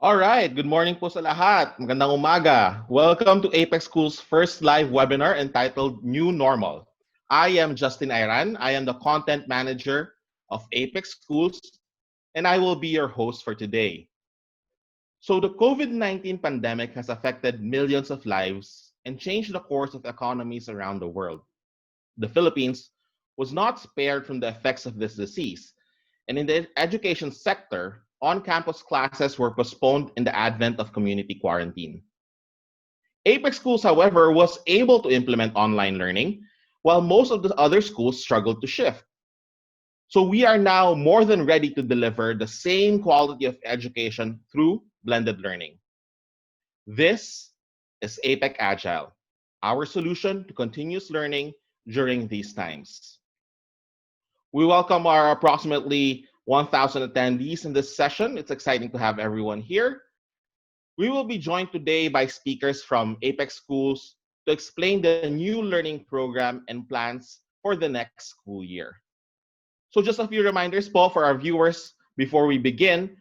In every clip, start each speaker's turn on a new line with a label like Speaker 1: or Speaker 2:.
Speaker 1: Alright, good morning po sa lahat. Magandang umaga. Welcome to APEC School's first live webinar entitled New Normal. I am Justin Iran. I am the content manager of APEC Schools, and I will be your host for today. So the COVID-19 pandemic has affected millions of lives and changed the course of economies around the world. The Philippines was not spared from the effects of this disease, and in the education sector, on-campus classes were postponed in the advent of community quarantine. APEC Schools, however, was able to implement online learning, while most of the other schools struggled to shift. So we are now more than ready to deliver the same quality of education through blended learning. This is APEC Agile, our solution to continuous learning during these times. We welcome our approximately 1,000 attendees in this session. It's exciting to have everyone here. We will be joined today by speakers from APEC Schools to explain the new learning program and plans for the next school year. So just a few reminders po for our viewers before we begin.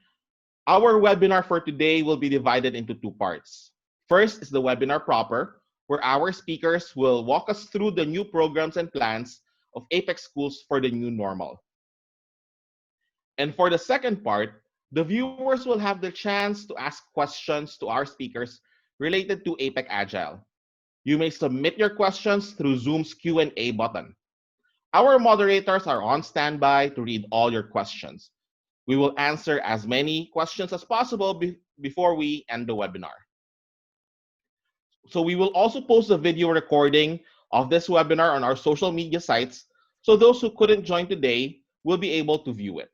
Speaker 1: Our webinar for today will be divided into two parts. First is the webinar proper, where our speakers will walk us through the new programs and plans of APEC Schools for the new normal. And for the second part, the viewers will have the chance to ask questions to our speakers related to APEC Agile. You may submit your questions through Zoom's Q&A button. Our moderators are on standby to read all your questions. We will answer as many questions as possible before we end the webinar. So we will also post a video recording of this webinar on our social media sites, so those who couldn't join today will be able to view it.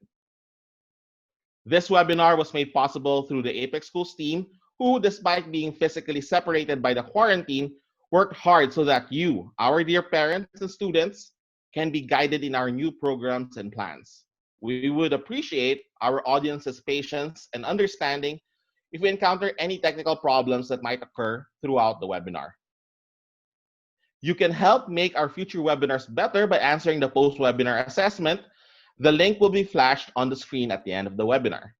Speaker 1: This webinar was made possible through the APEC Schools team, who, despite being physically separated by the quarantine, worked hard so that you, our dear parents and students, can be guided in our new programs and plans. We would appreciate our audience's patience and understanding if we encounter any technical problems that might occur throughout the webinar. You can help make our future webinars better by answering the post-webinar assessment. The link will be flashed on the screen at the end of the webinar.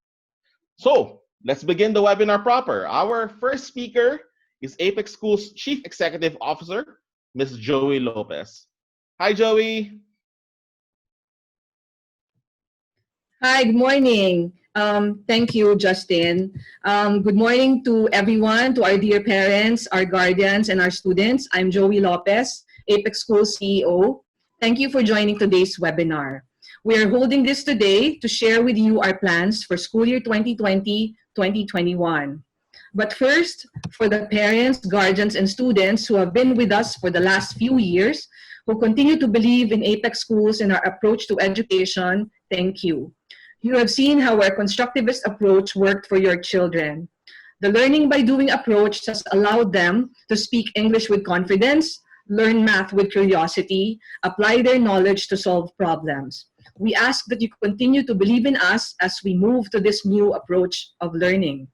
Speaker 1: So let's begin the webinar proper. Our first speaker is APEC Schools Chief Executive Officer, Ms. Joey Lopez. Hi, Joey.
Speaker 2: Hi, good morning. Thank you, Justin. Good morning to everyone, to our dear parents, our guardians, and our students. I'm Joey Lopez, APEC School CEO. Thank you for joining today's webinar. We are holding this today to share with you our plans for school year 2020-2021. But first, for the parents, guardians, and students who have been with us for the last few years, who continue to believe in APEC Schools and our approach to education, thank you. You have seen how our constructivist approach worked for your children. The learning by doing approach has allowed them to speak English with confidence, learn math with curiosity, apply their knowledge to solve problems. We ask that you continue to believe in us as we move to this new approach of learning.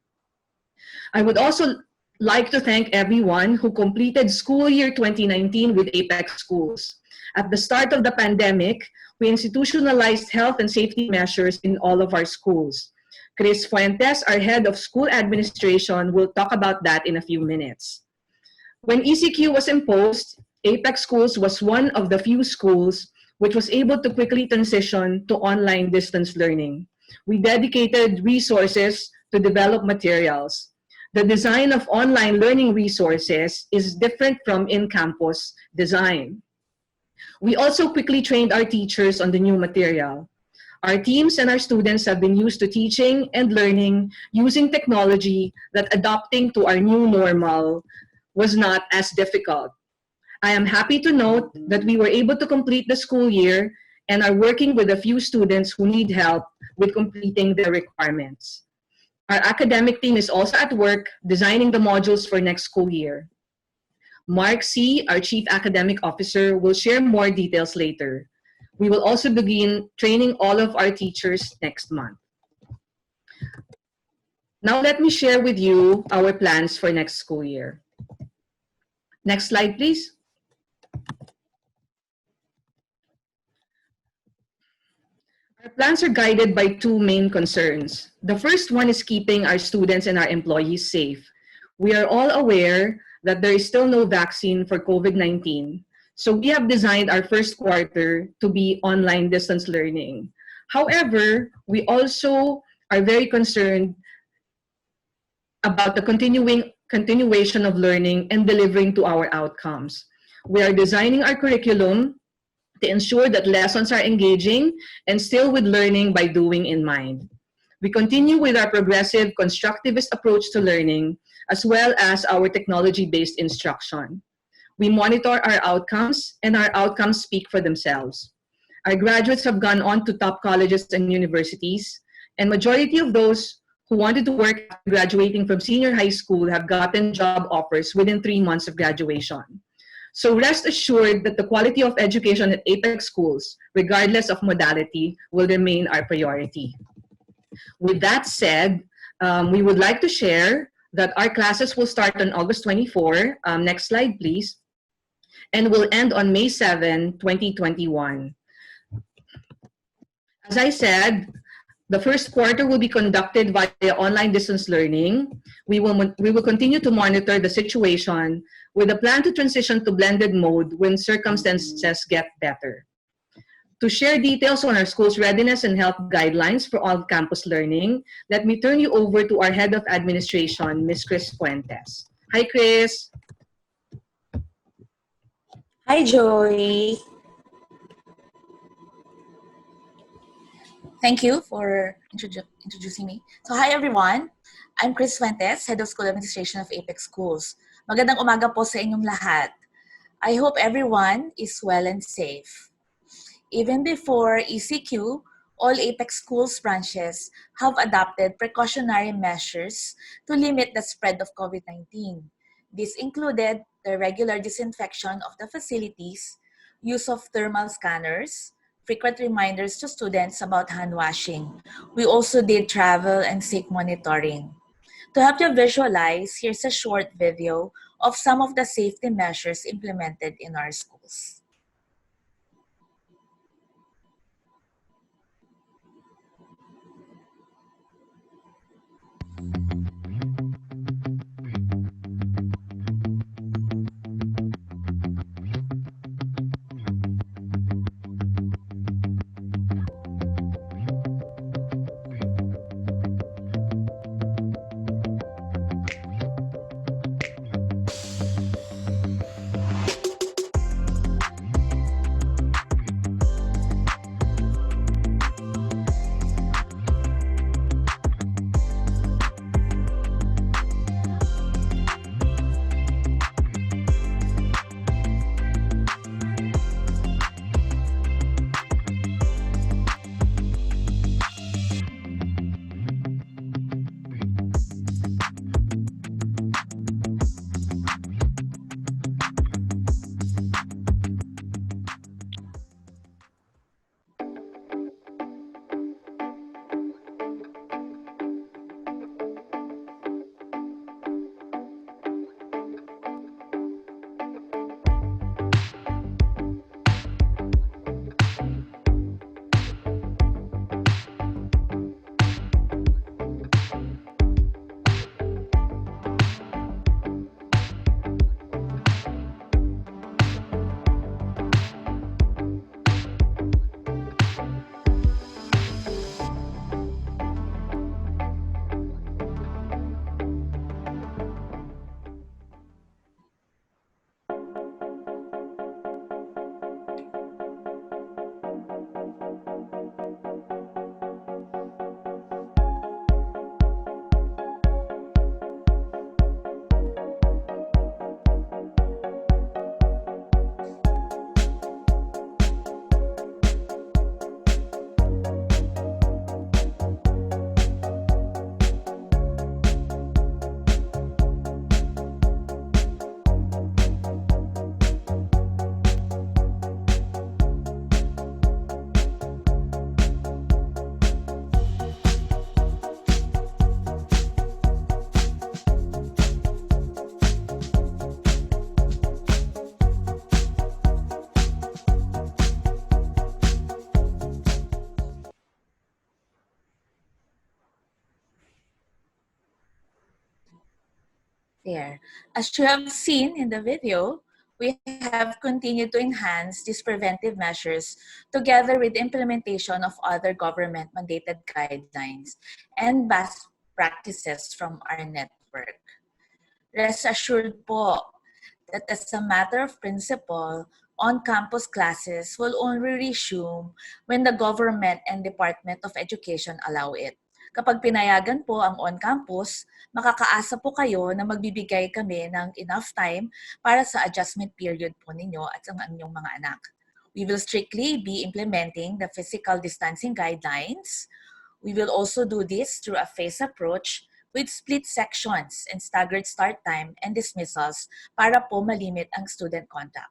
Speaker 2: I would also like to thank everyone who completed school year 2019 with APEC Schools. At the start of the pandemic, we institutionalized health and safety measures in all of our schools. Chris Fuentes, our head of school administration, will talk about that in a few minutes. When ECQ was imposed, APEC Schools was one of the few schools which was able to quickly transition to online distance learning. We dedicated resources to develop materials. The design of online learning resources is different from in-campus design. We also quickly trained our teachers on the new material. Our teams and our students have been used to teaching and learning using technology that adapting to our new normal was not as difficult. I am happy to note that we were able to complete the school year and are working with a few students who need help with completing their requirements. Our academic team is also at work designing the modules for next school year. Mark C., our Chief Academic Officer, will share more details later. We will also begin training all of our teachers next month. Now let me share with you our plans for next school year. Next slide, please. Our plans are guided by two main concerns. The first one is keeping our students and our employees safe. We are all aware that there is still no vaccine for COVID-19. So we have designed our first quarter to be online distance learning. However, we also are very concerned about the continuation of learning and delivering to our outcomes. We are designing our curriculum to ensure that lessons are engaging and still with learning by doing in mind. We continue with our progressive constructivist approach to learning as well as our technology-based instruction. We monitor our outcomes and our outcomes speak for themselves. Our graduates have gone on to top colleges and universities, and majority of those who wanted to work after graduating from senior high school have gotten job offers within 3 months of graduation. So rest assured that the quality of education at APEC schools, regardless of modality, will remain our priority. With that said, we would like to share that our classes will start on August 24. Next slide, please. And will end on May 7, 2021. As I said, the first quarter will be conducted via online distance learning. We will continue to monitor the situation with a plan to transition to blended mode when circumstances get better. To share details on our school's readiness and health guidelines for on-campus learning, let me turn you over to our Head of Administration, Ms. Chris Fuentes. Hi, Chris.
Speaker 3: Hi, Joey. Thank you for introducing me. So, hi everyone. I'm Chris Fuentes, Head of School Administration of APEC Schools. Magandang umaga po sa inyong lahat. I hope everyone is well and safe. Even before ECQ, all APEC Schools branches have adopted precautionary measures to limit the spread of COVID-19. This included the regular disinfection of the facilities, use of thermal scanners, frequent reminders to students about hand washing. We also did travel and sick monitoring. To help you visualize, here's a short video of some of the safety measures implemented in our schools. There. As you have seen in the video, we have continued to enhance these preventive measures together with the implementation of other government-mandated guidelines and best practices from our network. Rest assured po that as a matter of principle, on-campus classes will only resume when the government and Department of Education allow it. Kapag pinayagan po ang on-campus, makakaasa po kayo na magbibigay kami ng enough time para sa adjustment period po ninyo at ang inyong mga anak. We will strictly be implementing the physical distancing guidelines. We will also do this through a phased approach with split sections and staggered start time and dismissals para po malimit ang student contact.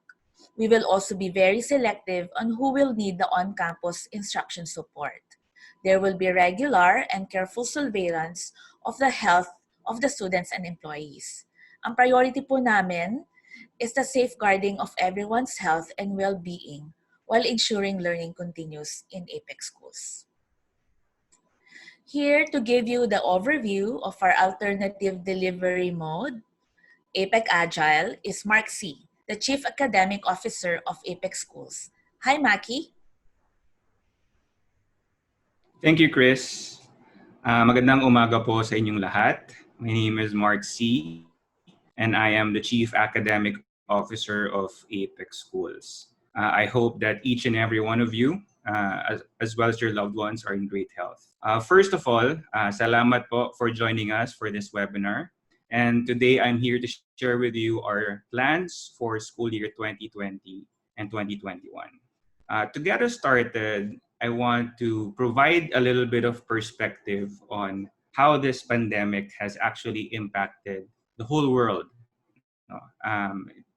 Speaker 3: We will also be very selective on who will need the on-campus instruction support. There will be regular and careful surveillance of the health of the students and employees. Ang priority po namin is the safeguarding of everyone's health and well-being while ensuring learning continues in APEC schools. Here to give you the overview of our alternative delivery mode, APEC Agile, is Mark C., the Chief Academic Officer of APEC Schools. Hi, Maki.
Speaker 4: Thank you, Chris. Magandang umaga po sa inyong lahat. My name is Mark C. and I am the Chief Academic Officer of APEC Schools. I hope that each and every one of you, as well as your loved ones, are in great health. First of all, salamat po for joining us for this webinar. And today I'm here to share with you our plans for school year 2020 and 2021. To get us started, I want to provide a little bit of perspective on how this pandemic has actually impacted the whole world,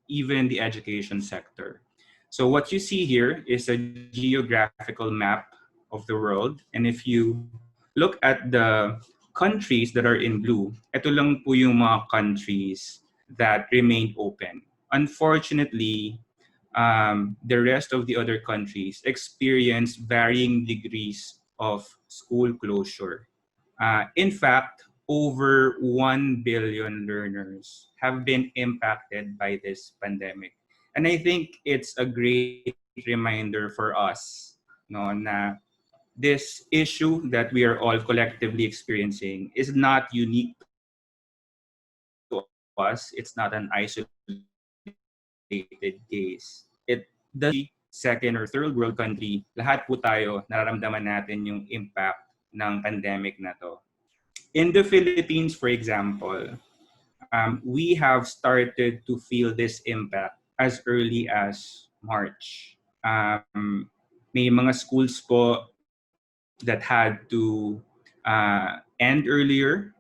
Speaker 4: even the education sector. So what you see here is a geographical map of the world. And if you look at the countries that are in blue, ito lang po yung mga countries that remained open. Unfortunately, the rest of the other countries experienced varying degrees of school closure. In fact, over 1 billion learners have been impacted by this pandemic. And I think it's a great reminder for us, no, na this issue that we are all collectively experiencing is not unique to us. It's not an isolated case. It does second or third world country, lahat po tayo nararamdaman natin yung impact ng pandemic na to. In the Philippines, for example, we have started to feel this impact as early as March. May mga schools po that had to end earlier.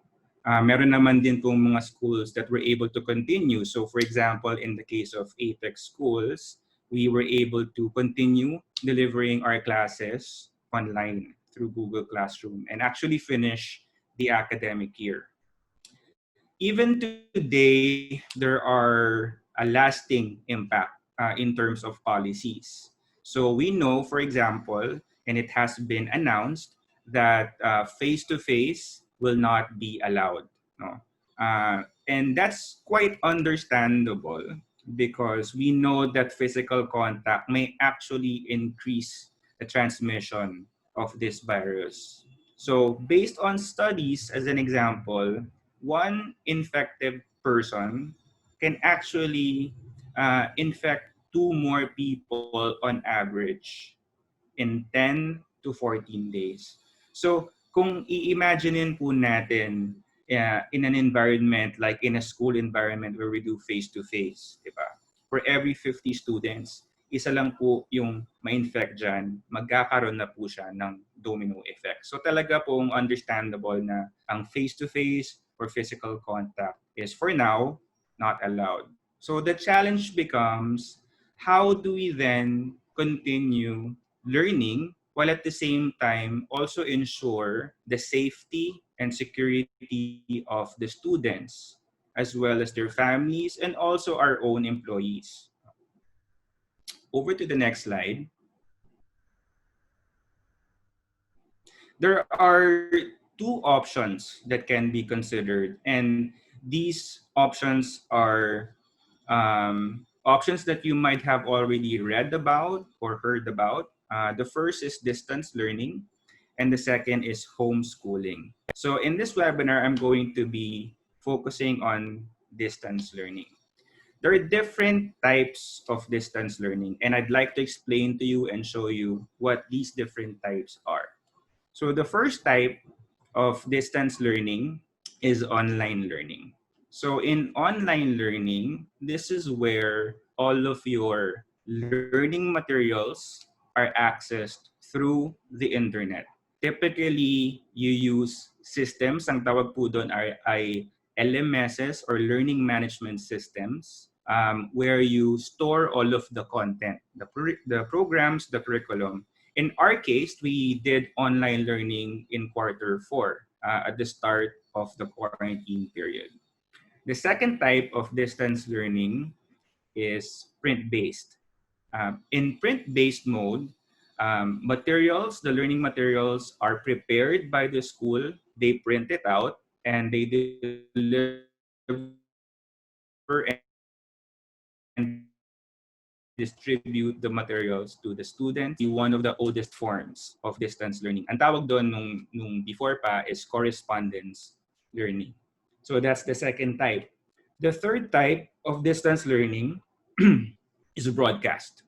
Speaker 4: Meron naman din pong mga schools that were able to continue. So for example, in the case of APEC schools, we were able to continue delivering our classes online through Google Classroom and actually finish the academic year. Even today, there are a lasting impact in terms of policies. So we know, for example, and it has been announced that face-to-face will not be allowed. No? And that's quite understandable because we know that physical contact may actually increase the transmission of this virus. So based on studies, as an example, one infected person can actually infect two more people on average in 10 to 14 days. So kung i-imaginein po natin in an environment like in a school environment where we do face-to-face, di ba? For every 50 students, isa lang po yung ma-infect dyan, magkakaroon na po siya ng domino effect. So talaga pong understandable na ang face-to-face or physical contact is for now not allowed. So the challenge becomes, how do we then continue learning while at the same time also ensure the safety and security of the students as well as their families and also our own employees. Over to the next slide. There are two options that can be considered, and these options are options that you might have already read about or heard about. The first is distance learning, and the second is homeschooling. So in this webinar, I'm going to be focusing on distance learning. There are different types of distance learning, and I'd like to explain to you and show you what these different types are. So the first type of distance learning is online learning. So in online learning, this is where all of your learning materials are accessed through the internet. Typically, you use systems, ang tawag po doon ay LMSs or learning management systems, where you store all of the content, the programs, the curriculum. In our case, we did online learning in quarter 4 at the start of the quarantine period. The second type of distance learning is print-based. In print-based mode, the learning materials are prepared by the school, they print it out, and they deliver and distribute the materials to the students. One of the oldest forms of distance learning. Ang tawag doon nung before pa is correspondence learning. So that's the second type. The third type of distance learning is broadcast.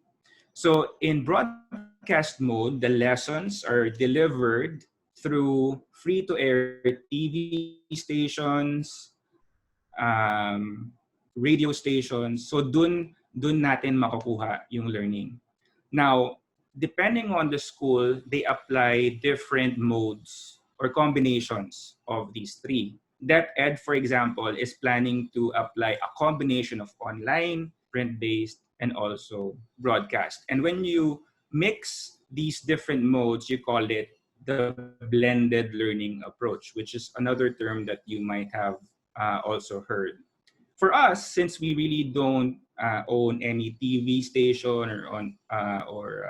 Speaker 4: So in broadcast mode, the lessons are delivered through free-to-air TV stations, radio stations. So dun natin makukuha yung learning. Now, depending on the school, they apply different modes or combinations of these three. DepEd, for example, is planning to apply a combination of online, print-based, and also broadcast. And when you mix these different modes, you call it the blended learning approach, which is another term that you might have also heard. For us, since we really don't own any TV station or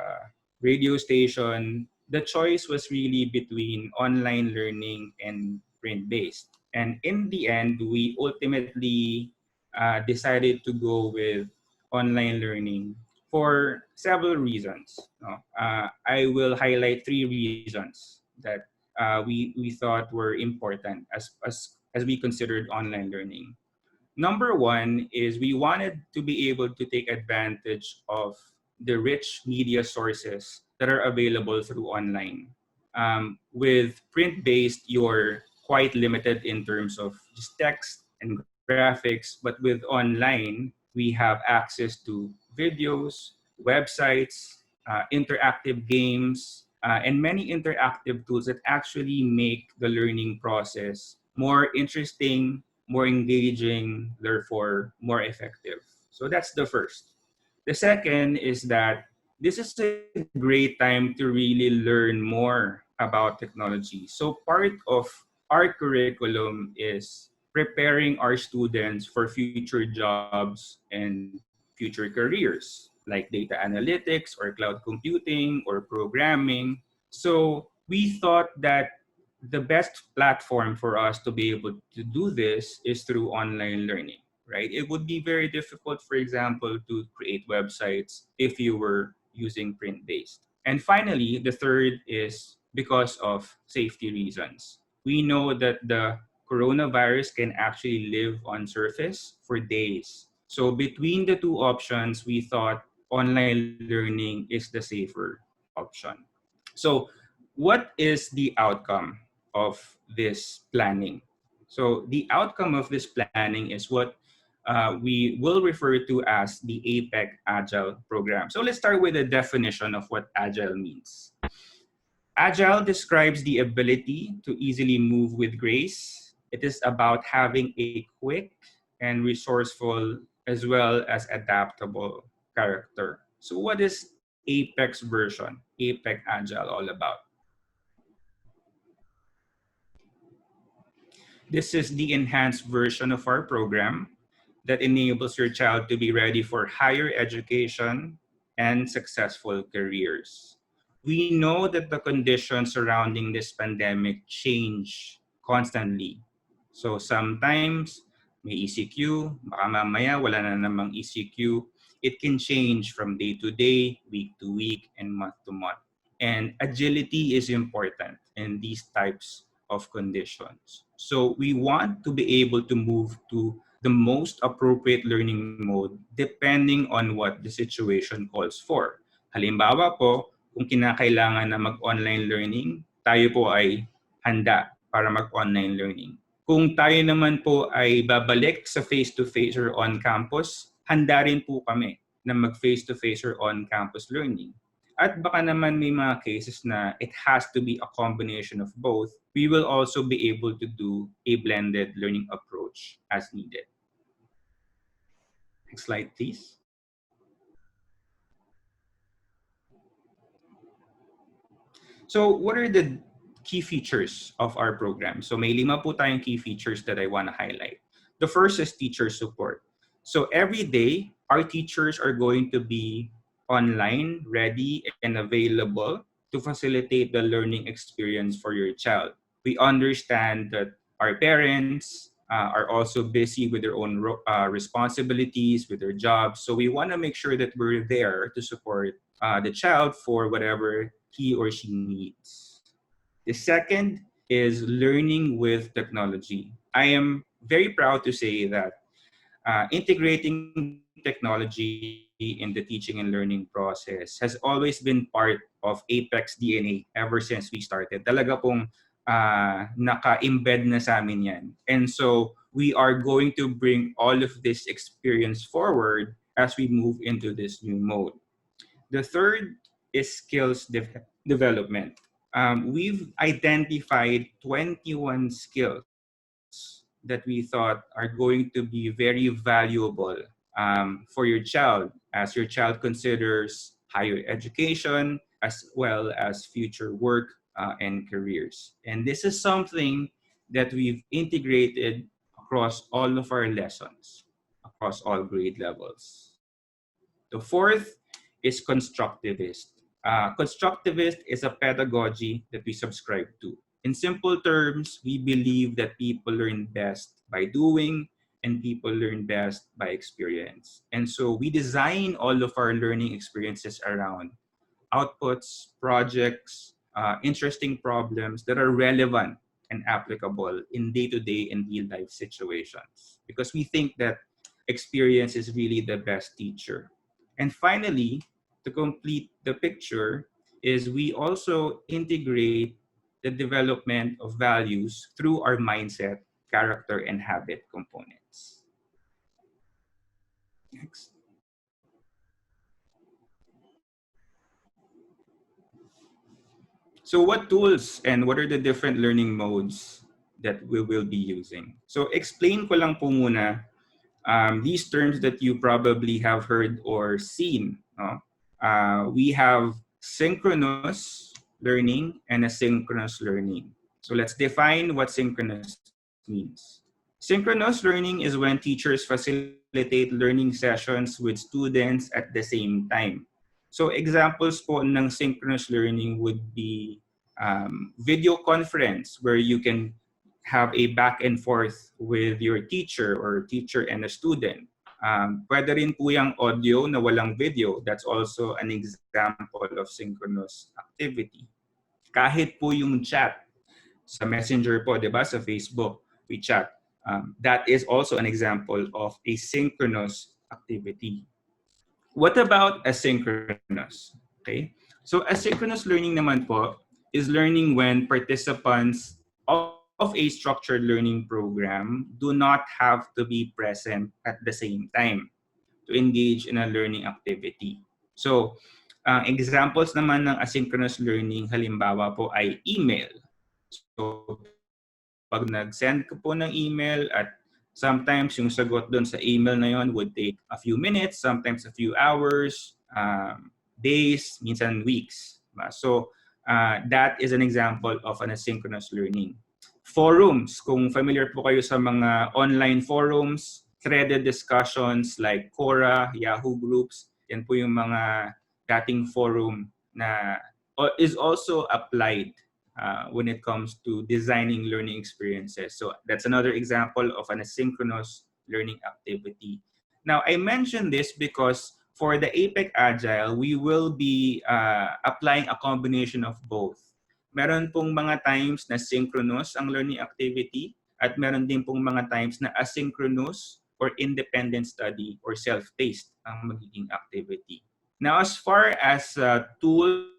Speaker 4: radio station, the choice was really between online learning and print-based. And in the end, we ultimately decided to go with online learning for several reasons. No? I will highlight 3 reasons that we thought were important as we considered online learning. Number one is we wanted to be able to take advantage of the rich media sources that are available through online. With print-based, you're quite limited in terms of just text and graphics, but with online, we have access to videos, websites, interactive games, and many interactive tools that actually make the learning process more interesting, more engaging, therefore more effective. So that's the first. The second is that this is a great time to really learn more about technology. So part of our curriculum is preparing our students for future jobs and future careers like data analytics or cloud computing or programming. So we thought that the best platform for us to be able to do this is through online learning, right? It would be very difficult, for example, to create websites if you were using print-based. And finally, the third is because of safety reasons. We know that the coronavirus can actually live on surface for days. So between the two options, we thought online learning is the safer option. So what is the outcome of this planning? So the outcome of this planning is what we will refer to as the APEC Agile program. So let's start with a definition of what Agile means. Agile describes the ability to easily move with grace. It is about having a quick and resourceful as well as adaptable character. So what is APEC's version, APEC Agile, all about? This is the enhanced version of our program that enables your child to be ready for higher education and successful careers. We know that the conditions surrounding this pandemic change constantly. So sometimes may ECQ, baka mamaya wala na namang ECQ. It can change from day to day, week to week, and month to month. And agility is important in these types of conditions. So we want to be able to move to the most appropriate learning mode depending on what the situation calls for. Halimbawa po, kung kinakailangan na mag-online learning, tayo po ay handa para mag-online learning. Kung tayo naman po ay babalik sa face-to-face or on-campus, handa rin po kami na mag-face-to-face or on-campus learning. At baka naman may mga cases na it has to be a combination of both. We will also be able to do a blended learning approach as needed. Next slide, please. So what are the key features of our program? So may 5 po tayong key features that I want to highlight. The first is teacher support. So every day, our teachers are going to be online, ready, and available to facilitate the learning experience for your child. We understand that our parents are also busy with their own responsibilities, with their jobs. So we want to make sure that we're there to support the child for whatever he or she needs. The second is learning with technology. I am very proud to say that integrating technology in the teaching and learning process has always been part of APEC's DNA ever since we started. Talaga pong naka-embed na sa amin yan. And so we are going to bring all of this experience forward as we move into this new mode. The third is skills development. We've identified 21 skills that we thought are going to be very valuable for your child as your child considers higher education as well as future work and careers. And this is something that we've integrated across all of our lessons, across all grade levels. The fourth is constructivist. Constructivist is a pedagogy that we subscribe to. In simple terms, we believe that people learn best by doing and people learn best by experience. And so we design all of our learning experiences around outputs, projects, interesting problems that are relevant and applicable in day-to-day and real-life situations. Because we think that experience is really the best teacher. And finally, to complete the picture, is we also integrate the development of values through our mindset, character, and habit components. Next. So what tools and what are the different learning modes that we will be using? So explain ko lang po muna these terms that you probably have heard or seen. We have synchronous learning and asynchronous learning. So let's define what synchronous means. Synchronous learning is when teachers facilitate learning sessions with students at the same time. So examples po ng synchronous learning would be video conference where you can have a back and forth with your teacher or teacher and a student. Pwede rin po yung audio na walang video. That's also an example of synchronous activity. Kahit po yung chat sa Messenger po, di ba? Sa Facebook, we chat. That is also an example of a synchronous activity. What about asynchronous? Okay? So asynchronous learning naman po is learning when participants of a structured learning program do not have to be present at the same time to engage in a learning activity. So, examples naman ng asynchronous learning, halimbawa po ay email. So, pag nag-send ko po ng email at sometimes yung sagot doon sa email na yon would take a few minutes, sometimes a few hours, days, minsan weeks. So, that is an example of an asynchronous learning. Forums, kung familiar po kayo sa mga online forums, threaded discussions like Quora, Yahoo groups, yan po yung mga dating forum na is also applied when it comes to designing learning experiences. So that's another example of an asynchronous learning activity. Now, I mentioned this because for the APEC Agile, we will be applying a combination of both. Meron pong mga times na synchronous ang learning activity at meron din pong mga times na asynchronous or independent study or self-paced ang magiging activity. Now, as far as tools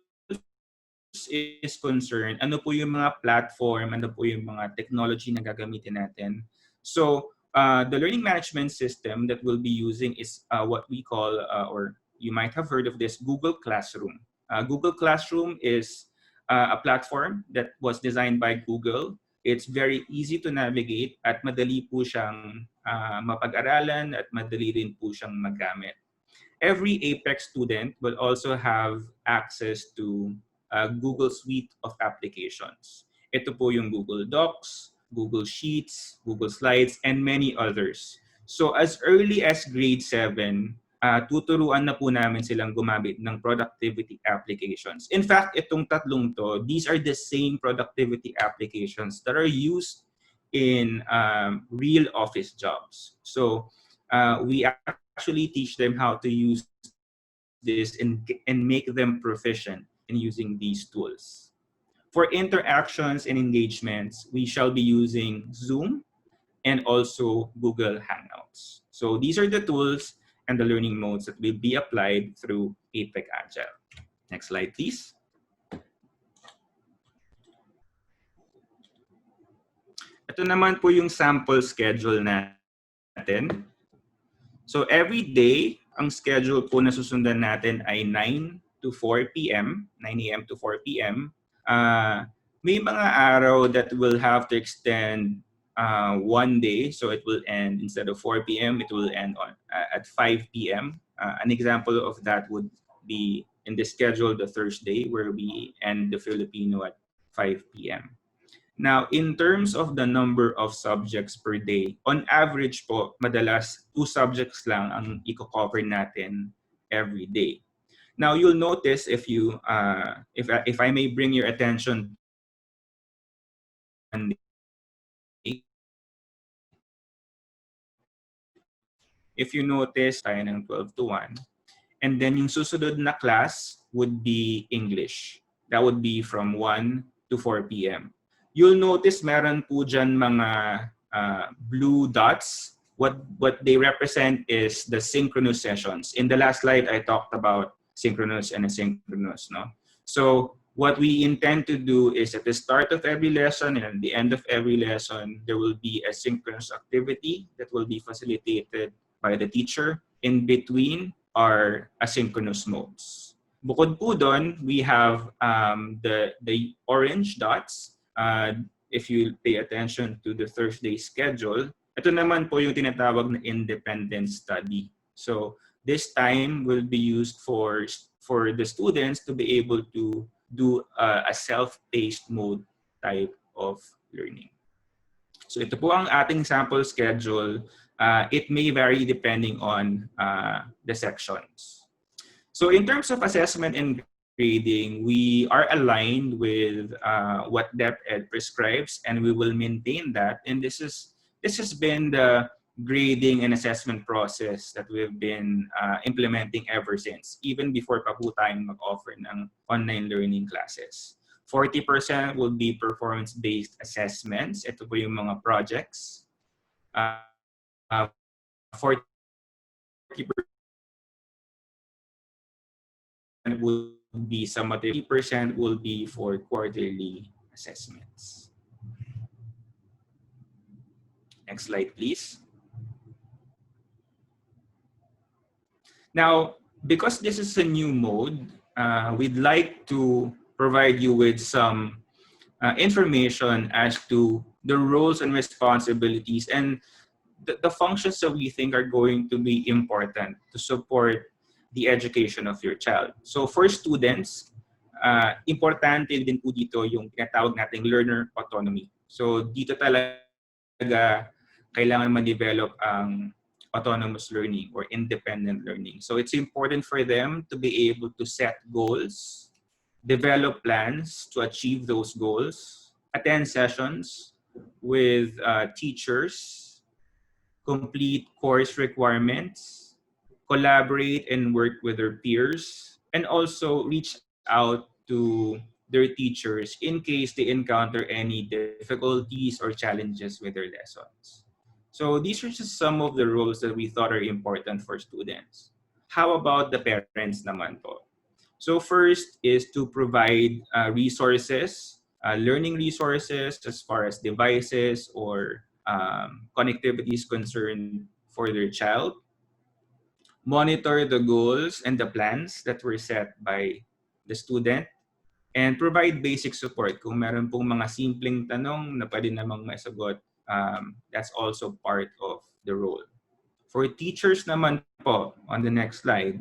Speaker 4: is concerned, ano po yung mga platform, ano po yung mga technology na gagamitin natin. So, the learning management system that we'll be using is what we call, or you might have heard of this, Google Classroom. Google Classroom is a platform that was designed by Google. It's very easy to navigate at madali po siyang mapag-aralan at madali rin po siyang magamit. Every APEC student will also have access to Google Suite of applications. Ito po yung Google Docs, Google Sheets, Google Slides, and many others. So as early as grade 7, tuturuan na po namin silang gumamit ng productivity applications. In fact, itong tatlong to, these are the same productivity applications that are used in real office jobs. So we actually teach them how to use this and make them proficient in using these tools. For interactions and engagements, we shall be using Zoom and also Google Hangouts. So these are the tools and the learning modes that will be applied through APEC Agile. Next slide, please. Ito naman po yung sample schedule natin. So every day, ang schedule po na susundan natin ay 9 to 4 p.m., 9 a.m. to 4 p.m. May mga araw that will have to extend one day, so it will end instead of 4 p.m., it will end on at 5 p.m. An example of that would be in the schedule the Thursday, where we end the Filipino at 5 p.m. Now, in terms of the number of subjects per day, on average po, madalas 2 subjects lang ang i-cover natin every day. Now, you'll notice if you, if I may bring your attention, if you notice, tayo ng 12 to 1, and then yung susunod na class would be English. That would be from 1 to 4 p.m. You'll notice meron po dyan mga blue dots. What they represent is the synchronous sessions. In the last slide, I talked about synchronous and asynchronous. No? So what we intend to do is at the start of every lesson and at the end of every lesson, there will be a synchronous activity that will be facilitated by the teacher. In between are asynchronous modes. Bukod po doon, we have the orange dots. If you pay attention to the Thursday schedule, ito naman po yung tinatawag na independent study. So this time will be used for the students to be able to do a self-paced mode type of learning. So ito po ang ating sample schedule. It may vary depending on the sections. So in terms of assessment and grading, we are aligned with what DepEd prescribes, and we will maintain that. And this has been the grading and assessment process that we've been implementing ever since, even before pa po tayong mag-offer ng online learning classes. 40% will be performance-based assessments. Ito po yung mga projects. 40% would be summative, 30% will be for quarterly assessments. Next slide, please. Now, because this is a new mode, we'd like to provide you with some information as to the roles and responsibilities and the functions that we think are going to be important to support the education of your child. So for students, importante din po dito yung tinatawag nating learner autonomy. So dito talaga kailangan ma-develop ang autonomous learning or independent learning. So it's important for them to be able to set goals, develop plans to achieve those goals, attend sessions with teachers, complete course requirements, collaborate and work with their peers, and also reach out to their teachers in case they encounter any difficulties or challenges with their lessons. So these are just some of the roles that we thought are important for students. How about the parents naman po? So first is to provide resources, learning resources as far as devices or connectivity is concerned for their child. Monitor the goals and the plans that were set by the student, and provide basic support. Kung meron pong mga simpleng tanong na pwede namang masagot, that's also part of the role. For teachers naman po, on the next slide,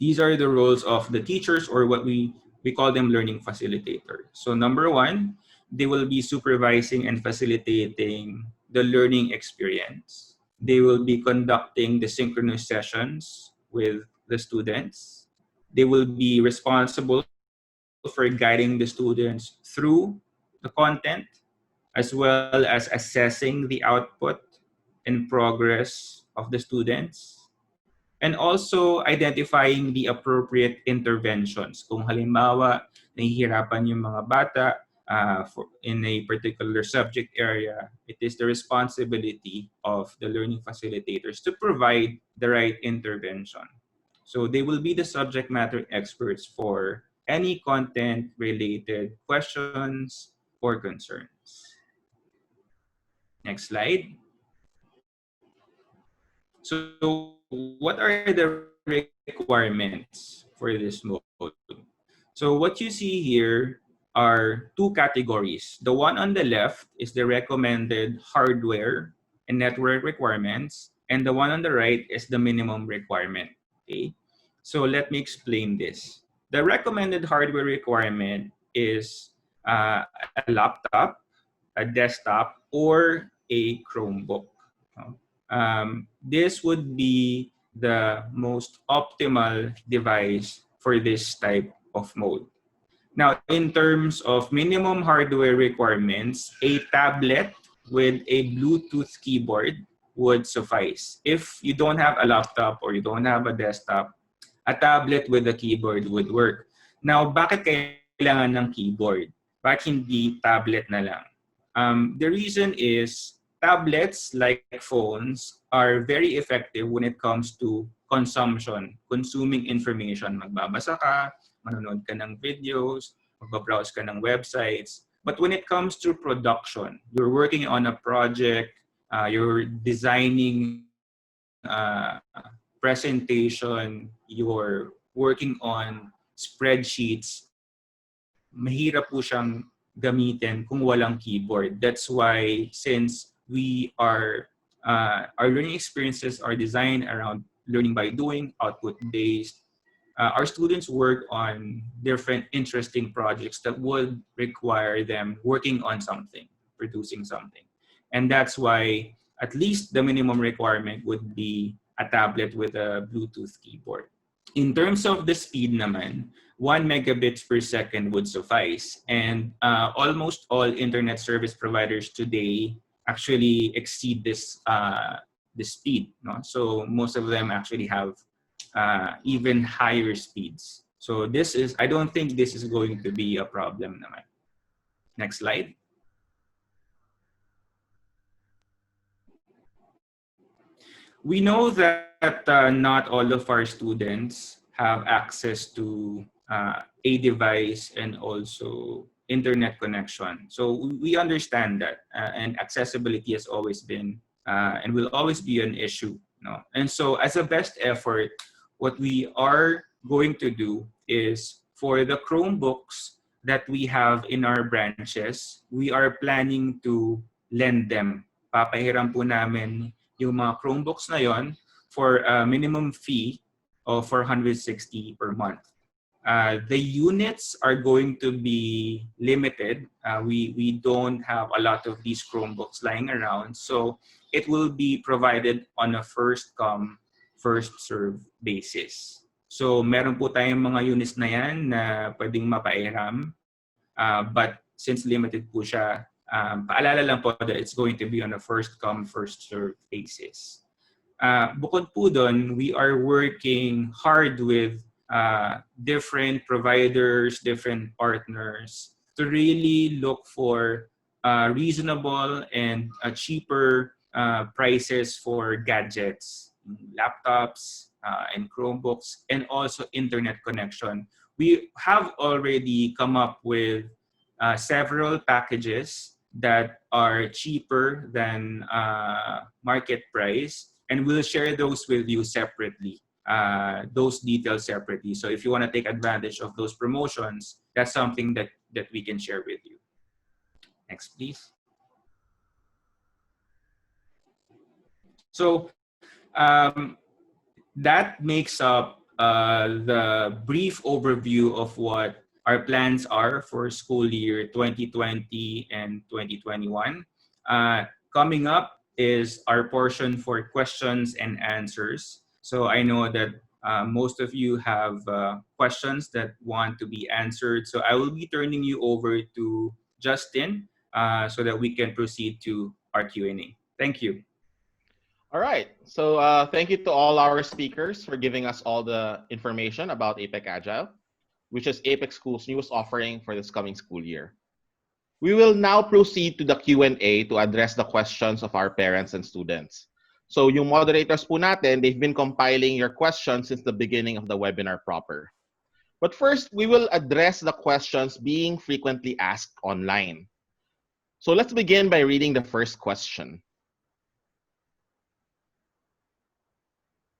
Speaker 4: these are the roles of the teachers, or what we call them learning facilitators. So number one, they will be supervising and facilitating the learning experience. They will be conducting the synchronous sessions with the students. They will be responsible for guiding the students through the content, as well as assessing the output and progress of the students, and also identifying the appropriate interventions. Kung halimbawa, nahihirapan yung mga bata in a particular subject area, it is the responsibility of the learning facilitators to provide the right intervention. So they will be the subject matter experts for any content-related questions or concerns. Next slide. So what are the requirements for this mode? So what you see here are two categories. The one on the left is the recommended hardware and network requirements, and the one on the right is the minimum requirement. Okay? So let me explain this. The recommended hardware requirement is a laptop, a desktop, or a Chromebook. This would be the most optimal device for this type of mode. Now, in terms of minimum hardware requirements, a tablet with a Bluetooth keyboard would suffice. If you don't have a laptop or you don't have a desktop, a tablet with a keyboard would work. Now, bakit kailangan ng keyboard? Bakit hindi tablet na lang? The reason is tablets, like phones, are very effective when it comes to consumption, consuming information. Magbabasa ka, manonood ka ng videos, magbabrowse ka ng websites. But when it comes to production, you're working on a project, you're designing a presentation, you're working on spreadsheets, mahirap po siyang gamitin kung walang keyboard. That's why, since we are our learning experiences are designed around learning by doing, output based, our students work on different interesting projects that would require them working on something, producing something. And that's why at least the minimum requirement would be a tablet with a Bluetooth keyboard. In terms of the speed naman, 1 megabits per second would suffice. And almost all internet service providers today actually exceed this the speed. No? So most of them actually have even higher speeds. So this is, I don't think this is going to be a problem naman. Next slide. We know that not all of our students have access to a device and also internet connection. So we understand that, and accessibility has always been and will always be an issue. No? And so as a best effort, what we are going to do is, for the Chromebooks that we have in our branches, we are planning to lend them. Papahiram po namin yung mga Chromebooks na yon for a minimum fee of 460 per month. The units are going to be limited. We don't have a lot of these Chromebooks lying around, so it will be provided on a first come, first serve basis. So meron po tayong mga units na yan na pwedeng mapairam, but since limited po siya, Paalala lang po that it's going to be on a first come, first served basis. Bukod po doon, we are working hard with different providers, different partners to really look for reasonable and cheaper prices for gadgets, laptops, and Chromebooks, and also internet connection. We have already come up with several packages that are cheaper than market price, and we'll share those with you separately, those details separately. So if you want to take advantage of those promotions, that's something that we can share with you. Next, please. So that makes up the brief overview of what our plans are for school year 2020 and 2021. Coming up is our portion for questions and answers. So I know that most of you have questions that want to be answered. So I will be turning you over to Justin so that we can proceed to our Q&A. Thank you.
Speaker 1: All right. So thank you to all our speakers for giving us all the information about APEC Agile, which is APEC School's newest offering for this coming school year. We will now proceed to the Q&A to address the questions of our parents and students. So yung moderators po natin, they've been compiling your questions since the beginning of the webinar proper. But first, we will address the questions being frequently asked online. So let's begin by reading the first question.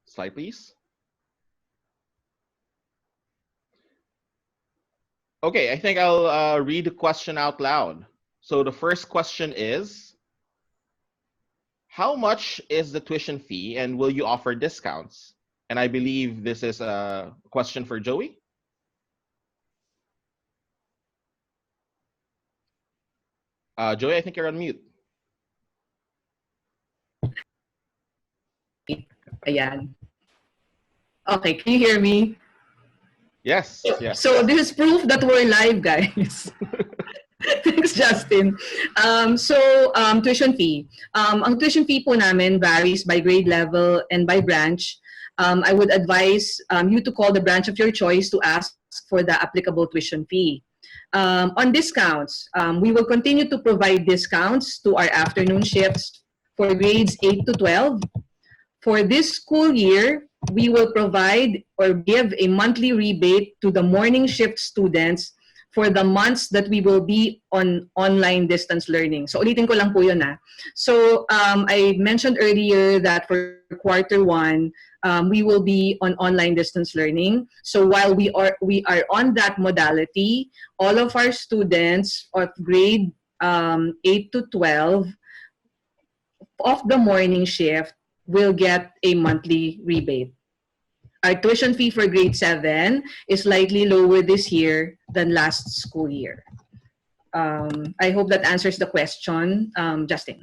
Speaker 1: Slide, please. Okay, I think I'll read the question out loud. So the first question is, how much is the tuition fee and will you offer discounts? And I believe this is a question for Joey. Joey, I think you're on mute.
Speaker 2: Ayan. Okay, can you hear me?
Speaker 1: Yes, yes.
Speaker 2: So this is proof that we're live, guys. Thanks, Justin. Tuition fee. Ang tuition fee po namin varies by grade level and by branch. I would advise you to call the branch of your choice to ask for the applicable tuition fee. On discounts, we will continue to provide discounts to our afternoon shifts for grades 8 to 12. For this school year, we will provide or give a monthly rebate to the morning shift students for the months that we will be on online distance learning. So ulitin ko lang po yun ah. So I mentioned earlier that for quarter 1, we will be on online distance learning. So while we are on that modality, all of our students of grade 8 to 12 of the morning shift will get a monthly rebate. Our tuition fee for grade 7 is slightly lower this year than last school year. I hope that answers the question, Justin.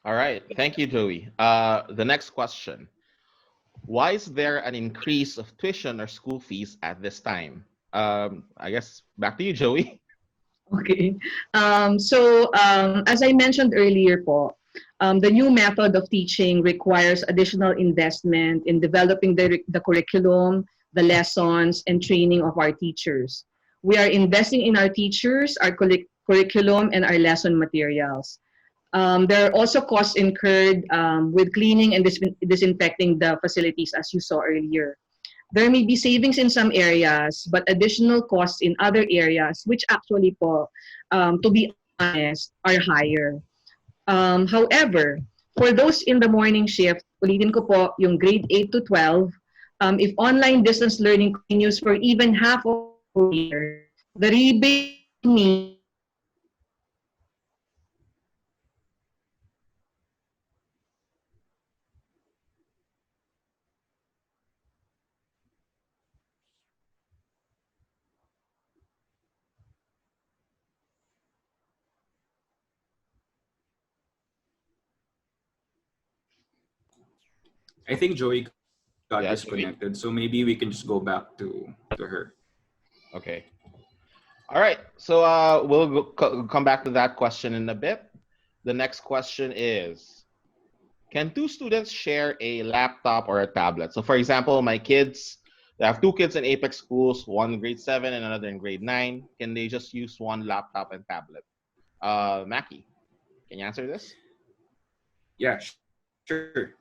Speaker 1: All right. Thank you, Joey. The next question. Why is there an increase of tuition or school fees at this time? I guess back to you, Joey.
Speaker 2: Okay. As I mentioned earlier po, the new method of teaching requires additional investment in developing the curriculum, the lessons, and training of our teachers. We are investing in our teachers, our curriculum, and our lesson materials. There are also costs incurred with cleaning and disinfecting the facilities, as you saw earlier. There may be savings in some areas, but additional costs in other areas, which actually po, to be honest, are higher. However, for those in the morning shift, ulitin ko po, yung grade 8 to 12, if online distance learning continues for even half of the year, the rebate means
Speaker 4: I think Joey got
Speaker 1: Yes,
Speaker 4: disconnected, so maybe we can just go back to her.
Speaker 1: Okay. All right. So we'll come back to that question in a bit. The next question is, can two students share a laptop or a tablet? So for example, my kids, they have two kids in APEC schools, one in grade 7 and another in grade 9. Can they just use one laptop and tablet? Mackie, can you answer this?
Speaker 4: Yeah, sure.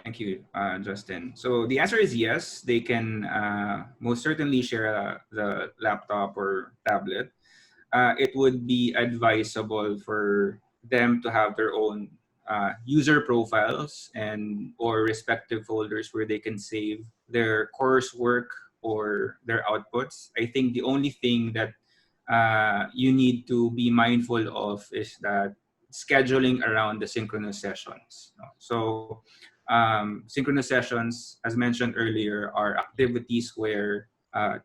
Speaker 4: Thank you, Justin. So the answer is yes. They can most certainly share the laptop or tablet. It would be advisable for them to have their own user profiles and or respective folders where they can save their coursework or their outputs. I think the only thing that you need to be mindful of is that scheduling around the synchronous sessions. No? So synchronous sessions, as mentioned earlier, are activities where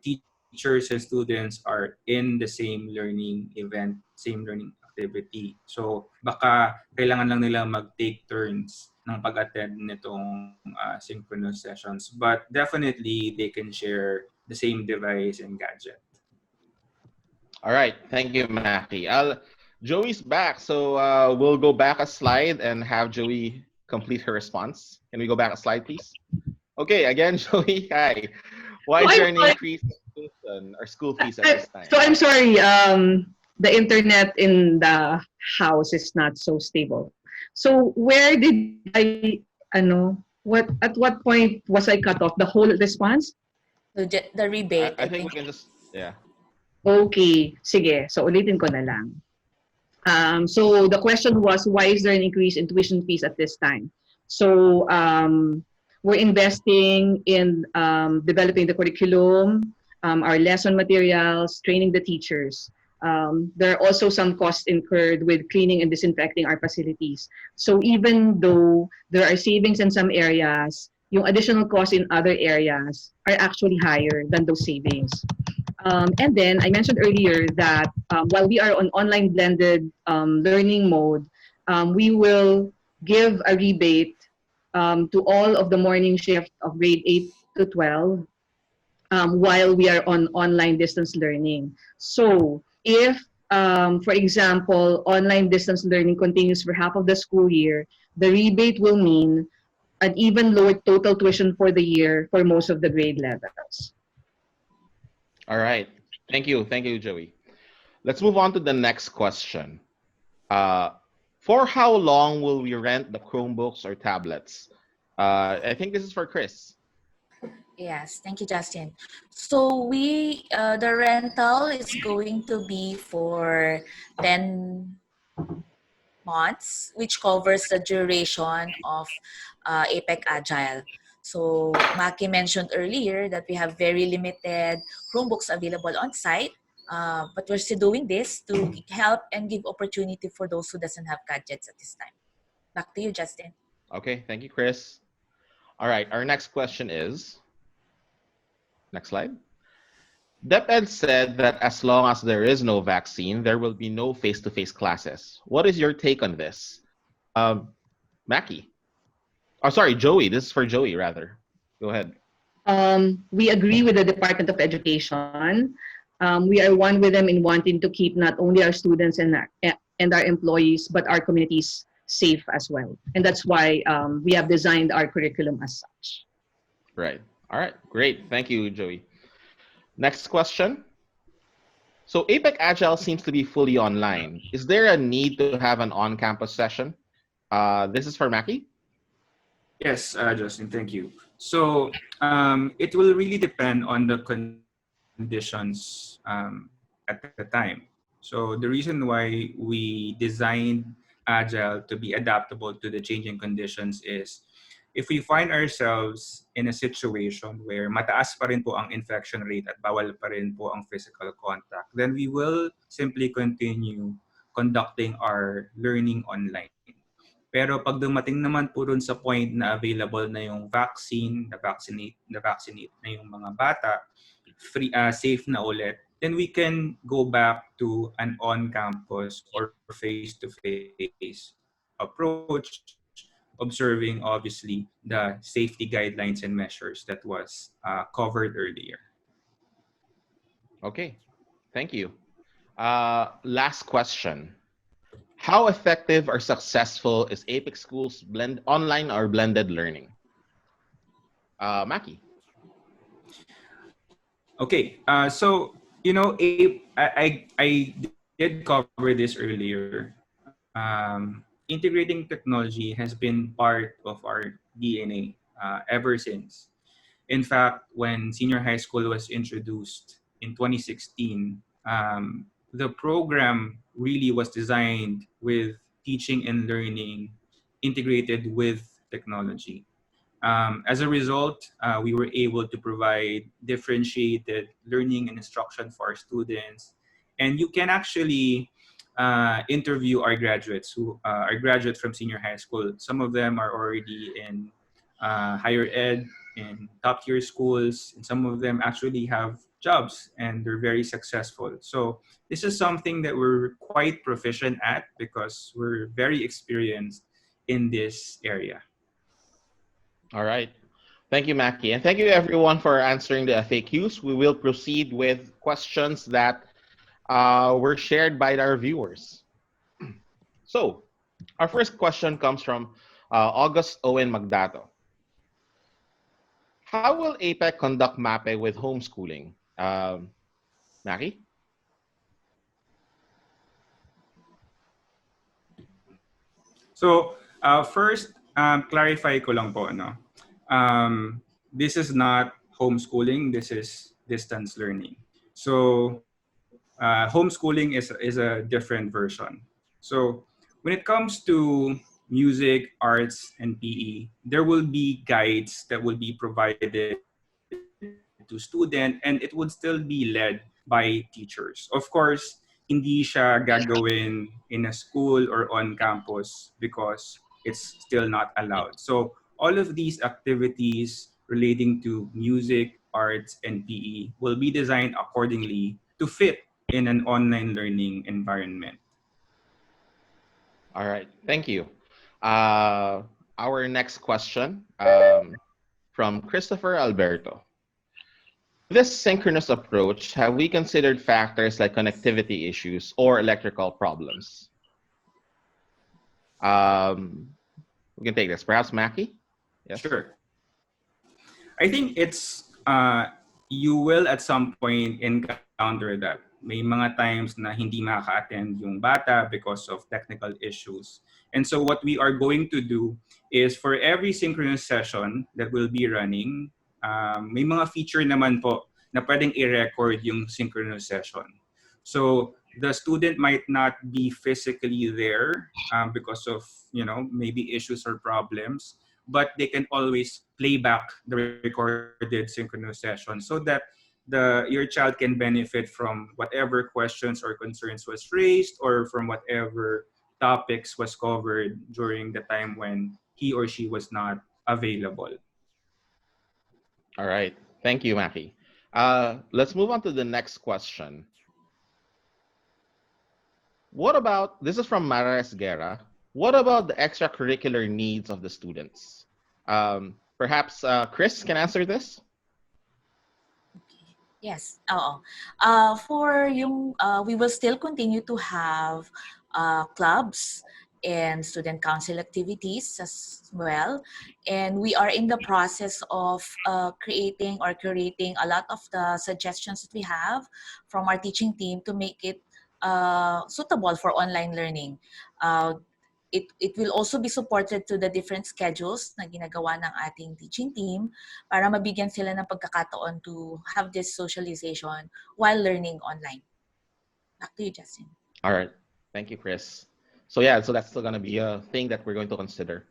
Speaker 4: teachers and students are in the same learning event, same learning activity. So baka kailangan lang nila mag-take turns ng pag-attend nitong synchronous sessions. But definitely, they can share the same device and gadget.
Speaker 1: All right, thank you, Mackie. Joey's back, so we'll go back a slide and have Joey complete her response. Can we go back a slide, please? Okay, again, Joey, hi. Why
Speaker 2: So
Speaker 1: is
Speaker 2: I'm
Speaker 1: there an
Speaker 2: sorry.
Speaker 1: increase in tuition or school fees at this time?
Speaker 2: So I'm sorry. The internet in the house is not so stable. So where did I, what at what point was I cut off? The whole response?
Speaker 3: The rebate,
Speaker 1: I
Speaker 3: I
Speaker 1: think
Speaker 3: think.
Speaker 1: we can just, yeah.
Speaker 2: Okay, sige. So ulitin ko na lang. So the question was, why is there an increase in tuition fees at this time? So we're investing in developing the curriculum, our lesson materials, training the teachers. There are also some costs incurred with cleaning and disinfecting our facilities. So even though there are savings in some areas, yung additional costs in other areas are actually higher than those savings. And then I mentioned earlier that while we are on online blended learning mode, we will give a rebate to all of the morning shift of grade 8 to 12 while we are on online distance learning. So if, for example, online distance learning continues for half of the school year, the rebate will mean an even lower total tuition for the year for most of the grade levels.
Speaker 1: All right. Thank you. Thank you, Joey. Let's move on to the next question. Uh, for how long will we rent the Chromebooks or tablets? I think this is for Chris.
Speaker 3: Yes, thank you, Justin. So the rental is going to be for 10 months, which covers the duration of APEC Agile. So Maki mentioned earlier that we have very limited Chromebooks available on site, but we're still doing this to help and give opportunity for those who doesn't have gadgets at this time. Back to you, Justin.
Speaker 1: Okay. Thank you, Chris. All right. Our next question is, next slide. DepEd said that as long as there is no vaccine, there will be no face-to-face classes. What is your take on this? Mackie. Oh, sorry, Joey. This is for Joey, rather. Go ahead.
Speaker 2: We agree with the Department of Education. We are one with them in wanting to keep not only our students and our employees, but our communities safe as well. And that's why we have designed our curriculum as such.
Speaker 1: Right. All right. Great. Thank you, Joey. Next question. So APEC Agile seems to be fully online. Is there a need to have an on-campus session? This is for Mackie.
Speaker 4: Yes, Justin, thank you. So it will really depend on the conditions at the time. So the reason why we designed Agile to be adaptable to the changing conditions is if we find ourselves in a situation where mataas pa rin po ang infection rate at bawal pa rin po ang physical contact, then we will simply continue conducting our learning online. Pero pag dumating naman po dun sa point na available na yung vaccine, na vaccinate na yung mga bata, safe na ulit, then we can go back to an on-campus or face-to-face approach, observing obviously the safety guidelines and measures that was covered earlier.
Speaker 1: Okay. Thank you. Last question. How effective or successful is APEC Schools blend online or blended learning? Maki.
Speaker 4: Okay, so you know, I did cover this earlier. Integrating technology has been part of our DNA ever since. In fact, when senior high school was introduced in 2016, the program really was designed with teaching and learning integrated with technology. As a result, we were able to provide differentiated learning and instruction for our students. And you can actually interview our graduates who are graduates from senior high school. Some of them are already in higher ed in top tier schools, and some of them actually have jobs and they're very successful. So this is something that we're quite proficient at because we're very experienced in this area.
Speaker 1: All right. Thank you, Maki. And thank you, everyone, for answering the FAQs. We will proceed with questions that were shared by our viewers. So, our first question comes from August Owen Magdato. How will APEC conduct MAPE with homeschooling? Maki?
Speaker 4: So, first, clarify ko lang po, no? This is not homeschooling, this is distance learning. So, homeschooling is a different version. So, when it comes to music, arts, and PE, there will be guides that will be provided to student, and it would still be led by teachers. Of course, hindi siya gagawin in a school or on campus because it's still not allowed. So all of these activities relating to music, arts, and PE will be designed accordingly to fit in an online learning environment.
Speaker 1: All right. Thank you. Our next question from Christopher Alberto. This synchronous approach, have we considered factors like connectivity issues or electrical problems? We can take this. Perhaps Maki? Yes.
Speaker 4: Sure. I think it's you will at some point encounter that. May mga times na hindi makaka-attend yung bata because of technical issues. And so what we are going to do is for every synchronous session that will be running, may mga feature naman po na pwedeng i-record yung synchronous session. So the student might not be physically there because of, you know, maybe issues or problems, but they can always play back the recorded synchronous session so that your child can benefit from whatever questions or concerns was raised or from whatever topics was covered during the time when he or she was not available.
Speaker 1: All right. Thank you, Maki. Let's move on to the next question. What about, this is from Maras Guerra, what about the extracurricular needs of the students? Perhaps Chris can answer this?
Speaker 3: Yes, oo. For yung, we will still continue to have clubs and student council activities as well. And we are in the process of creating or curating a lot of the suggestions that we have from our teaching team to make it suitable for online learning. It will also be supported to the different schedules na ginagawa ng ating teaching team para mabigyan sila ng pagkakataon to have this socialization while learning online. Back to you, Justin.
Speaker 1: All right. Thank you, Chris. So yeah, so that's still going to be a thing that we're going to consider.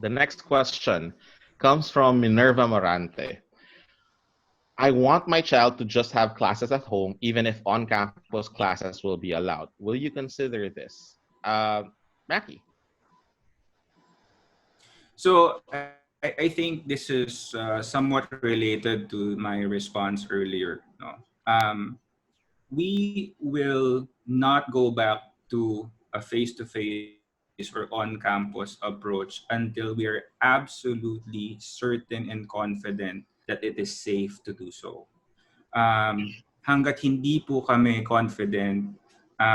Speaker 1: The next question comes from Minerva Morante. I want my child to just have classes at home, even if on-campus classes will be allowed. Will you consider this? Mackie?
Speaker 4: So I think this is somewhat related to my response earlier. No? We will not go back to a face-to-face or on-campus approach until we are absolutely certain and confident that it is safe to do so. Hanggat hindi po kami confident,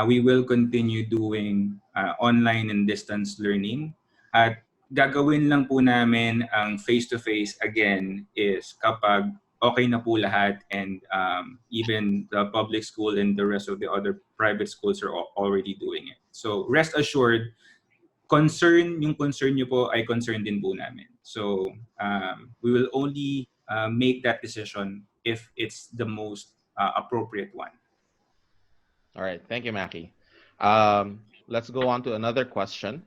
Speaker 4: we will continue doing online and distance learning. At gagawin lang po namin ang face-to-face again is kapag okay na po lahat, and even the public school and the rest of the other private schools are already doing it. So rest assured, yung concern nyo po ay concern din po namin. So we will only make that decision if it's the most appropriate one.
Speaker 1: All right. Thank you, Mackie. Let's go on to another question.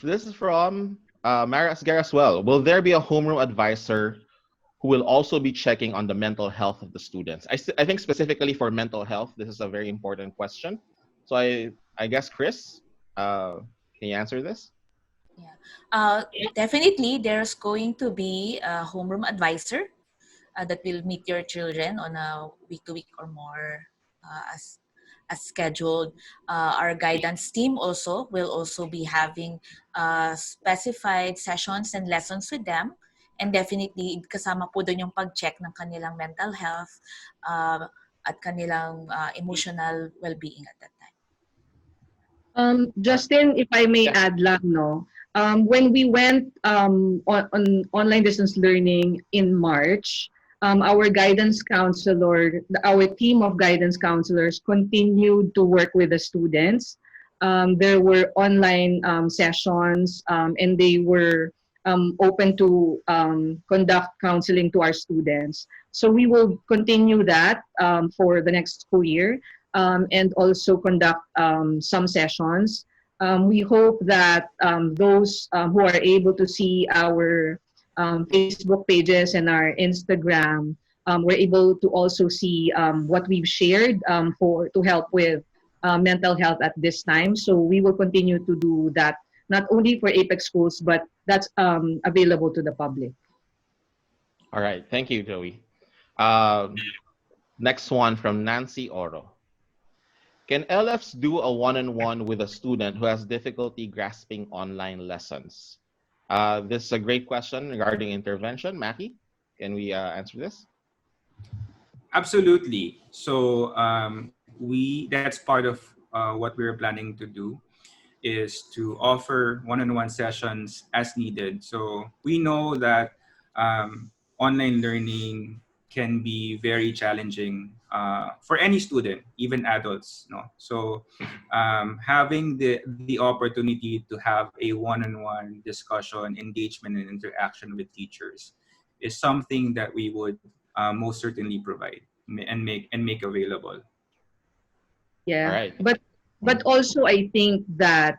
Speaker 1: This is from Mara Asgar as well. Will there be a homeroom advisor who will also be checking on the mental health of the students? I think specifically for mental health, this is a very important question. So I guess, Chris, can you answer this?
Speaker 3: Definitely, there's going to be a homeroom advisor that will meet your children on a week-to-week or more as scheduled. Our guidance team also will also be having specified sessions and lessons with them. And definitely, kasama po doon yung pag-check ng kanilang mental health at kanilang emotional well-being at that time.
Speaker 2: Justin, if I may add lang, no, when we went on online distance learning in March, our guidance counselor, our team of guidance counselors continued to work with the students. There were online sessions, and they were open to conduct counseling to our students. So we will continue that for the next school year. And also conduct some sessions. We hope that those who are able to see our Facebook pages and our Instagram were able to also see what we've shared to help with mental health at this time. So we will continue to do that, not only for APEC schools, but that's available to the public.
Speaker 1: All right. Thank you, Joey. Next one from Nancy Oro. Can LFs do a one-on-one with a student who has difficulty grasping online lessons? This is a great question regarding intervention. Mackie, can we answer this?
Speaker 4: Absolutely. So that's part of what we're planning to do, is to offer one-on-one sessions as needed. So we know that online learning can be very challenging for any student, even adults. No? So having the opportunity to have a one-on-one discussion, engagement, and interaction with teachers is something that we would most certainly provide and make available.
Speaker 2: Yeah,
Speaker 1: all right.
Speaker 2: But also I think that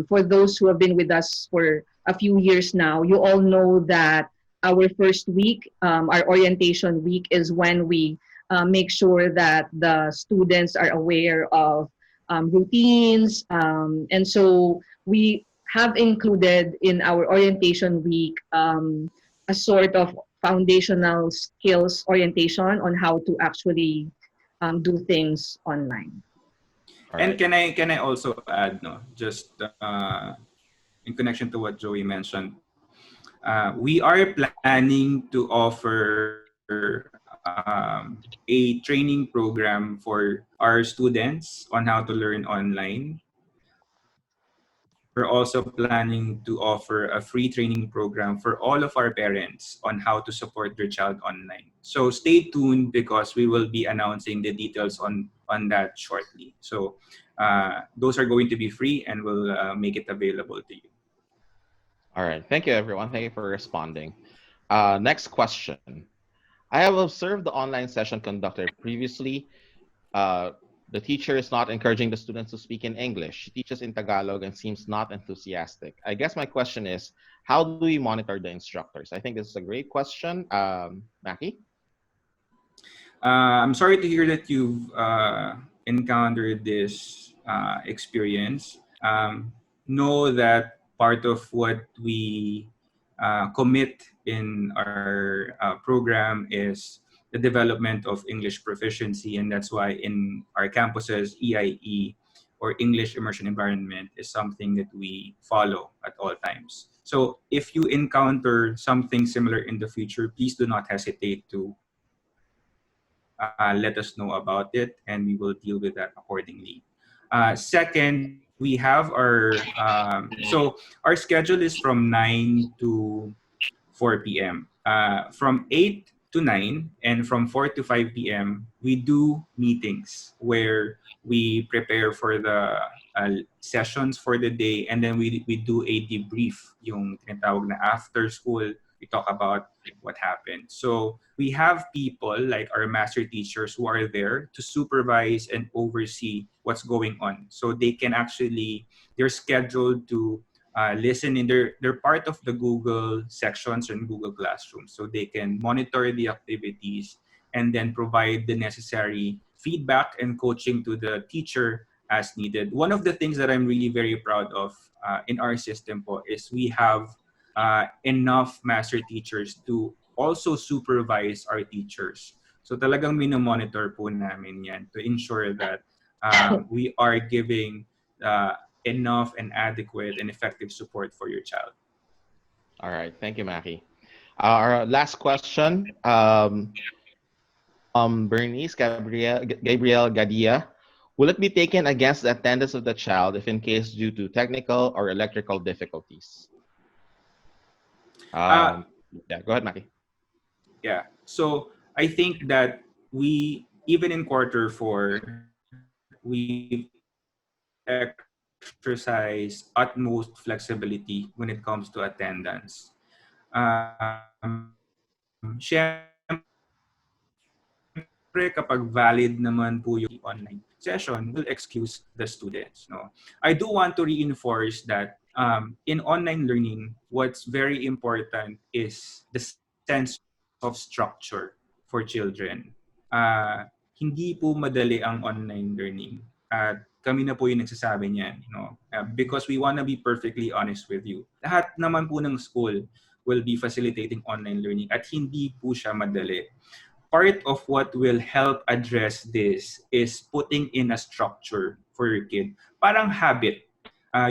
Speaker 2: for those who have been with us for a few years now, you all know that our first week, our orientation week, is when we make sure that the students are aware of routines. And so we have included in our orientation week a sort of foundational skills orientation on how to actually do things online.
Speaker 4: And can I also add, just in connection to what Joey mentioned, we are planning to offer a training program for our students on how to learn online. We're also planning to offer a free training program for all of our parents on how to support their child online. So stay tuned, because we will be announcing the details on that shortly. So those are going to be free, and we'll make it available to you.
Speaker 1: All right. Thank you, everyone. Thank you for responding. Next question. I have observed the online session conducted previously. The teacher is not encouraging the students to speak in English. She teaches in Tagalog and seems not enthusiastic. I guess my question is, how do we monitor the instructors? I think this is a great question. Mackie?
Speaker 4: I'm sorry to hear that you've encountered this experience. Know that part of what we commit in our program is the development of English proficiency, and that's why in our campuses, EIE, or English Immersion Environment, is something that we follow at all times. So if you encounter something similar in the future, please do not hesitate to let us know about it, and we will deal with that accordingly. Second, we have our our schedule is from 9 to 4 p.m. From 8 to 9 and from 4 to 5 p.m., we do meetings where we prepare for the sessions for the day, and then we do a debrief, yung tinatawag na after school. We talk about what happened. So we have people like our master teachers who are there to supervise and oversee what's going on. So they can actually, they're scheduled to listen in they're part of the Google sections and Google Classroom, so they can monitor the activities and then provide the necessary feedback and coaching to the teacher as needed. One of the things that I'm really very proud of in our system po is we have enough master teachers to also supervise our teachers. So talagang minomonitor po namin yan to ensure that we are giving enough and adequate and effective support for your child.
Speaker 1: All right. Thank you, Maki. Our last question, Bernice Gabriel Gadia. Will it be taken against the attendance of the child if in case due to technical or electrical difficulties? Yeah, go ahead, Maki.
Speaker 4: Yeah. So I think that we, even in quarter 4, we've exercised utmost flexibility when it comes to attendance. Syempre, kapag valid naman po yung online session, we'll excuse the students. No? I do want to reinforce that in online learning, what's very important is the sense of structure for children. Hindi po madali ang online learning. At kami na po yung nagsasabi niyan. No? Because we want to be perfectly honest with you. Lahat naman po ng school will be facilitating online learning at hindi po siya madali. Part of what will help address this is putting in a structure for your kid. Parang habit.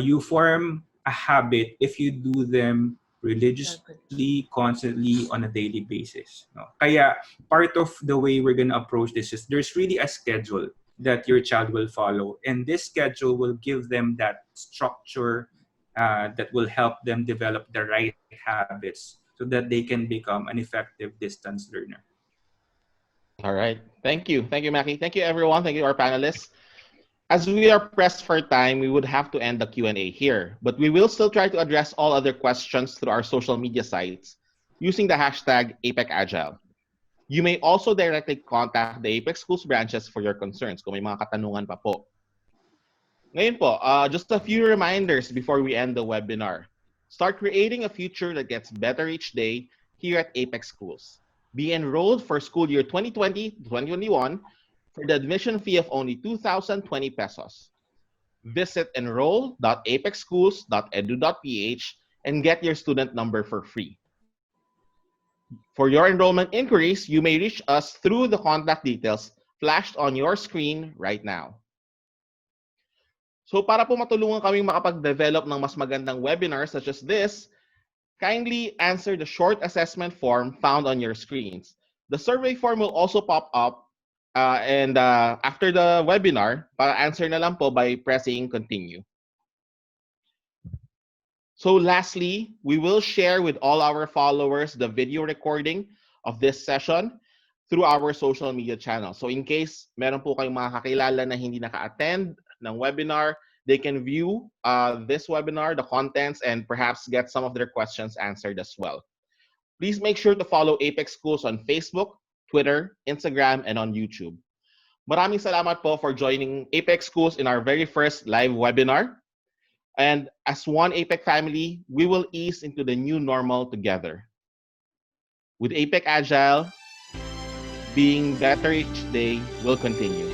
Speaker 4: You form a habit if you do them religiously, constantly, on a daily basis. No? Kaya part of the way we're gonna approach this is there's really a schedule that your child will follow. And this schedule will give them that structure that will help them develop the right habits so that they can become an effective distance learner.
Speaker 1: All right. Thank you. Thank you, Maki. Thank you, everyone. Thank you, our panelists. As we are pressed for time, we would have to end the Q&A here, but we will still try to address all other questions through our social media sites using the hashtag APEC Agile. You may also directly contact the APEC Schools branches for your concerns kung may mga katanungan pa po. Ngayon po, just a few reminders before we end the webinar. Start creating a future that gets better each day here at APEC Schools. Be enrolled for school year 2020-2021 for the admission fee of only 2,020 pesos. Visit enroll.apexschools.edu.ph and get your student number for free. For your enrollment inquiries, you may reach us through the contact details flashed on your screen right now. So para po matulungan kaming makapag-develop ng mas magandang webinars such as this, kindly answer the short assessment form found on your screens. The survey form will also pop up after the webinar, para answer na lang po by pressing continue. So lastly, we will share with all our followers the video recording of this session through our social media channel. So in case meron po kayong mga kakilala na hindi naka-attend ng webinar, they can view this webinar, the contents, and perhaps get some of their questions answered as well. Please make sure to follow APEC Schools on Facebook, Twitter, Instagram, and on YouTube. Maraming salamat po for joining APEC Schools in our very first live webinar. And as one APEC family, we will ease into the new normal together. With APEC Agile, being better each day will continue.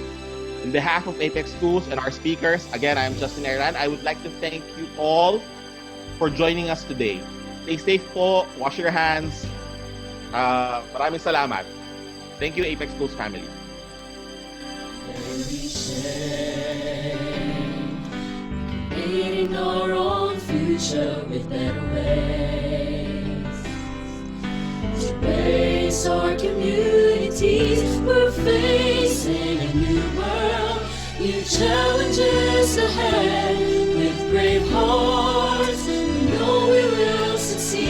Speaker 1: On behalf of APEC Schools and our speakers, again, I'm Justin Iran. I would like to thank you all for joining us today. Stay safe po, wash your hands. Maraming salamat. Thank you, APEC Schools family.
Speaker 5: Creating our own future with better ways. embrace our communities. We're facing a new world, new challenges ahead. With brave hearts, we know we will succeed.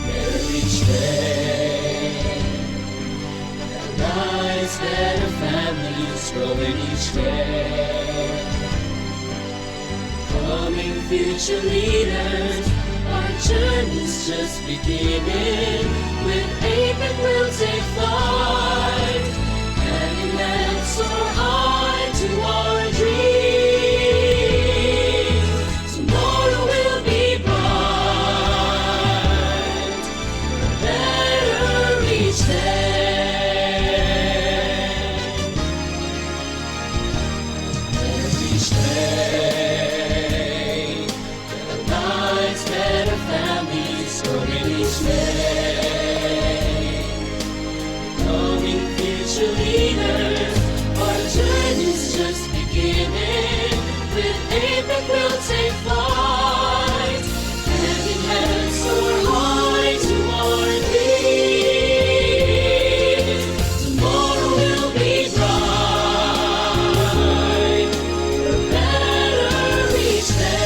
Speaker 5: Better each day, better lives, better families, growing each day. Becoming future leaders, our journey's just beginning. With APEC we'll take flight, hand in hand soar high to our dreams. Tomorrow will be bright, better each day. Better each day, better lives, better families, growing each day. Becoming future leaders, our journey's just beginning. With APEC we'll take flight, hand in hand soar high to our dreams. Tomorrow will be bright, better each day.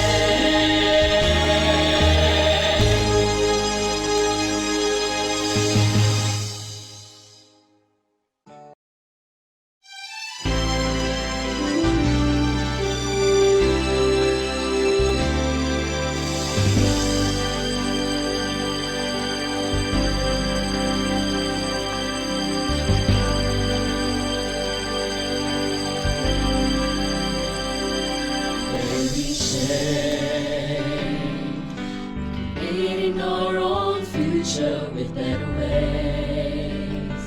Speaker 5: Creating our own future with better ways.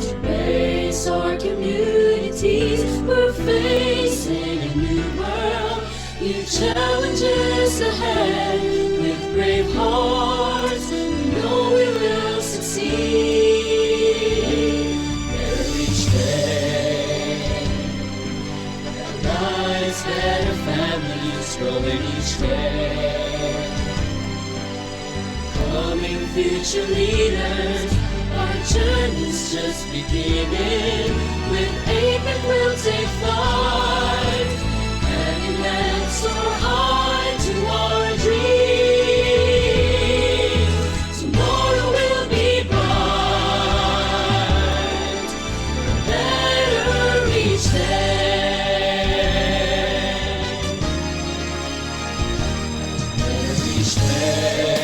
Speaker 5: To raise our communities, we're facing a new world, new challenges ahead. With brave hearts, we know we will succeed. Better each day, better lives, better families, growing each day. Becoming future leaders, our journey's just beginning. With APEC we'll take flight, hand in hand soar high to our dreams. Tomorrow will be bright, better each day. Better each day.